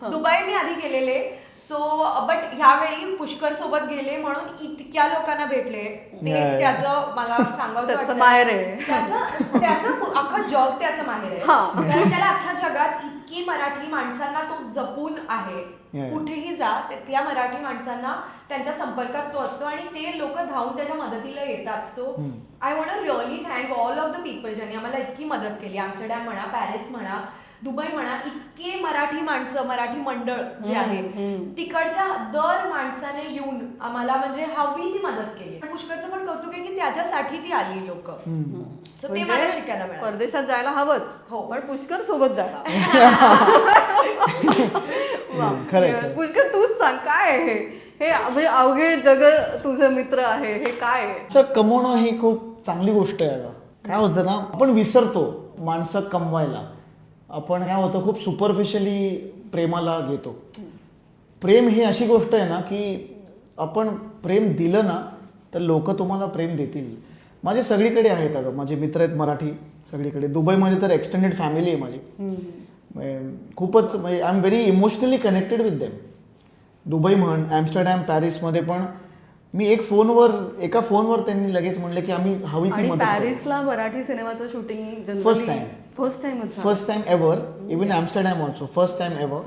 Dubai मी आधी गेलेले so but ह्यावेळी पुष्कर सोबत गेले म्हणून इतक्या लोकांना भेटले ते त्याचं मला सांगावं त्याचं माहेर आहे. त्याचं अख्खं जग त्याचं माहेर आहे कारण त्याला अख्ख्या जगात इतकी मराठी माणसांना तो जपून आहे. कुठेही जा त्या मराठी माणसांना त्यांच्या संपर्कात तो असतो आणि ते लोक धावून त्याच्या मदतीला येतात. So I want to really thank all of the people ज्यांनी आम्हाला इतकी मदत केली. आम्स्टरडॅम म्हणा, पॅरिस म्हणा, दुबई म्हणा, इतके मराठी माणसं, मराठी मंडळ जे आहे तिकडच्या दर माणसाने येऊन आम्हाला म्हणजे हवी ती मदत केली. पुष्करचं पण कौतुक आहे की त्याच्यासाठी ती आली लोक. सो ते मला शिकायला मिळालं. परदेशात जायला हवंच हो पण पुष्कर सोबत जायला. पुष्कर तूच सांग काय आहे हे म्हणजे अवघे जग तुझे मित्र आहे हे काय आहे? असं कमवणं ही खूप चांगली गोष्ट आहे अगं. काय होतं ना आपण विसरतो माणसं कमवायला. आपण काय होतं खूप सुपरफिशियली प्रेमाला घेतो. प्रेम ही अशी गोष्ट आहे ना की आपण प्रेम दिलं ना तर लोक तुम्हाला प्रेम देतील. माझे सगळीकडे आहेत अगं, माझे मित्र आहेत मराठी सगळीकडे. दुबईमध्ये तर एक्सटेंडेड फॅमिली आहे माझी. खूपच म्हणजे I am very emotionally connected with them. Dubai म्हण, ॲम्स्टरडॅम, पॅरिसमध्ये पण मी एका फोनवर त्यांनी लगेच म्हणले की आम्ही हवी ती मदत. पॅरिसला मराठी सिनेमाचं shooting first time first time ever. Even Amsterdam also first time ever.